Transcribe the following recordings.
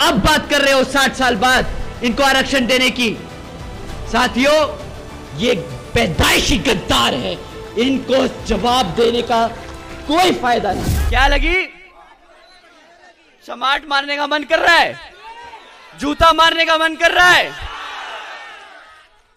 अब बात कर रहे हो 60 साल बाद इनको आरक्षण देने की। साथियों, ये पैदाइशी गद्दार है, इनको जवाब देने का कोई फायदा नहीं। क्या लगी? समाट मारने का मन कर रहा है, जूता मारने का मन कर रहा है।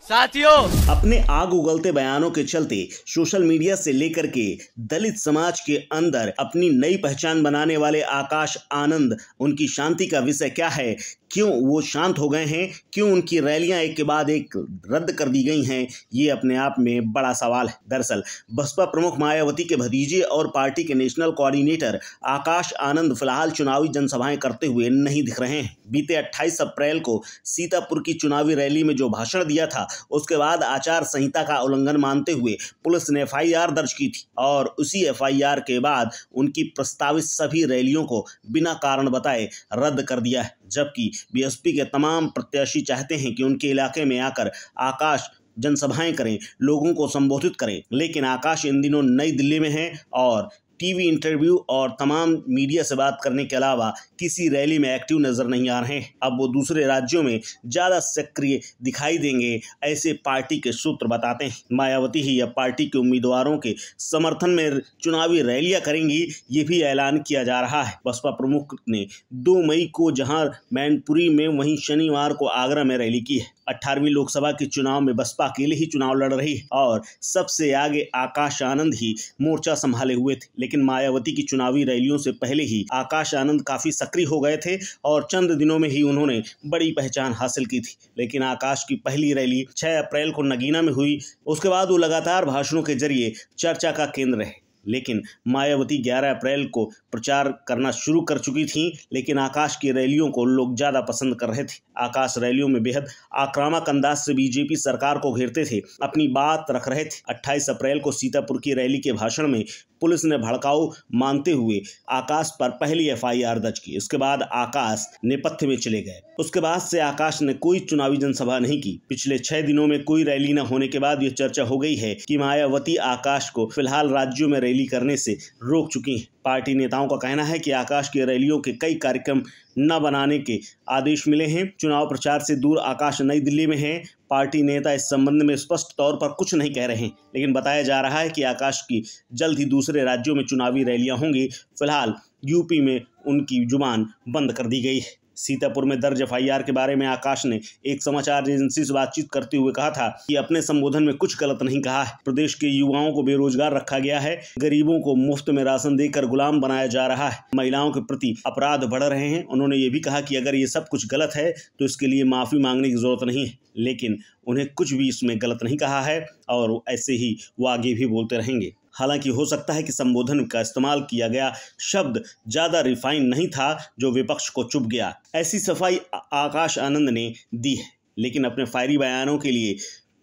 साथियों, अपने आग उगलते बयानों के चलते सोशल मीडिया से लेकर के दलित समाज के अंदर अपनी नई पहचान बनाने वाले आकाश आनंद, उनकी शांति का विषय क्या है, क्यों वो शांत हो गए हैं, क्यों उनकी रैलियां एक के बाद एक रद्द कर दी गई हैं, ये अपने आप में बड़ा सवाल है। दरअसल बसपा प्रमुख मायावती के भतीजे और पार्टी के नेशनल कोऑर्डिनेटर आकाश आनंद फिलहाल चुनावी जनसभाएं करते हुए नहीं दिख रहे हैं। बीते 28 अप्रैल को सीतापुर की चुनावी रैली में जो भाषण दिया था, उसके बाद आचार संहिता का उल्लंघन मानते हुए पुलिस ने FIR दर्ज की थी और उसी FIR के बाद उनकी प्रस्तावित सभी रैलियों को बिना कारण बताए रद्द कर दिया है। जबकि BSP के तमाम प्रत्याशी चाहते हैं कि उनके इलाके में आकर आकाश जनसभाएं करें, लोगों को संबोधित करें, लेकिन आकाश इन दिनों नई दिल्ली में हैं और टीवी इंटरव्यू और तमाम मीडिया से बात करने के अलावा किसी रैली में एक्टिव नजर नहीं आ रहे हैं। अब वो दूसरे राज्यों में ज़्यादा सक्रिय दिखाई देंगे, ऐसे पार्टी के सूत्र बताते हैं। मायावती ही अब पार्टी के उम्मीदवारों के समर्थन में चुनावी रैलियां करेंगी, ये भी ऐलान किया जा रहा है। बसपा प्रमुख ने 2 मई को जहां मैनपुरी में, वहीं शनिवार को आगरा में रैली की है। 18वीं लोकसभा के चुनाव में बसपा अकेले ही चुनाव लड़ रही है और सबसे आगे आकाश आनंद ही मोर्चा संभाले हुए थे। लेकिन मायावती की चुनावी रैलियों से पहले ही आकाश आनंद काफी सक्रिय हो गए थे और चंद दिनों में ही उन्होंने बड़ी पहचान हासिल की थी। लेकिन आकाश की पहली रैली 6 अप्रैल को नगीना में हुई। उसके बाद वो लगातार भाषणों के जरिए चर्चा का केंद्र रहे। लेकिन मायावती 11 अप्रैल को प्रचार करना शुरू कर चुकी थीं, लेकिन आकाश की रैलियों को लोग ज़्यादा पसंद कर रहे थे। आकाश रैलियों में बेहद आक्रामक अंदाज से बीजेपी सरकार को घेरते थे, अपनी बात रख रहे थे। 28 अप्रैल को सीतापुर की रैली के भाषण में पुलिस ने भड़काऊ मानते हुए आकाश पर पहली FIR दर्ज की। उसके बाद आकाश नेपथ्य में चले गए। उसके बाद से आकाश ने कोई चुनावी जनसभा नहीं की। पिछले 6 दिनों में कोई रैली न होने के बाद यह चर्चा हो गई है कि मायावती आकाश को फिलहाल राज्यों में रैली करने से रोक चुकी हैं। पार्टी नेताओं का कहना है कि आकाश की रैलियों के कई कार्यक्रम न बनाने के आदेश मिले हैं। चुनाव प्रचार से दूर आकाश नई दिल्ली में हैं। पार्टी नेता इस संबंध में स्पष्ट तौर पर कुछ नहीं कह रहे हैं, लेकिन बताया जा रहा है कि आकाश की जल्द ही दूसरे राज्यों में चुनावी रैलियां होंगी। फिलहाल यूपी में उनकी जुबान बंद कर दी गई है। सीतापुर में दर्ज FIR के बारे में आकाश ने एक समाचार एजेंसी से बातचीत करते हुए कहा था कि अपने संबोधन में कुछ गलत नहीं कहा है। प्रदेश के युवाओं को बेरोजगार रखा गया है, गरीबों को मुफ्त में राशन देकर गुलाम बनाया जा रहा है, महिलाओं के प्रति अपराध बढ़ रहे हैं। उन्होंने ये भी कहा कि अगर ये सब कुछ गलत है तो इसके लिए माफ़ी मांगने की जरूरत नहीं है, लेकिन उन्हें कुछ भी इसमें गलत नहीं कहा है और ऐसे ही वो आगे भी बोलते रहेंगे। हालांकि हो सकता है कि संबोधन का इस्तेमाल किया गया शब्द ज़्यादा रिफाइन नहीं था, जो विपक्ष को चुभ गया। ऐसी सफाई आकाश आनंद ने दी है, लेकिन अपने फायरी बयानों के लिए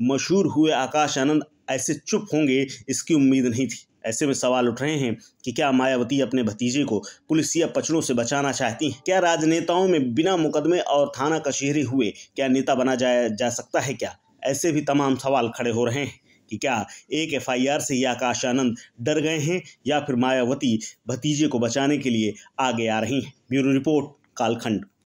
मशहूर हुए आकाश आनंद ऐसे चुप होंगे, इसकी उम्मीद नहीं थी। ऐसे में सवाल उठ रहे हैं कि क्या मायावती अपने भतीजे को पुलिसिया पचड़ों से बचाना चाहती हैं? क्या राजनेताओं में बिना मुकदमे और थाना कचहरी हुए क्या नेता बना जा सकता है क्या? ऐसे भी तमाम सवाल खड़े हो रहे हैं कि क्या एक FIR से ही आकाश आनंद डर गए हैं या फिर मायावती भतीजे को बचाने के लिए आगे आ रही हैं। ब्यूरो रिपोर्ट, कालखंड।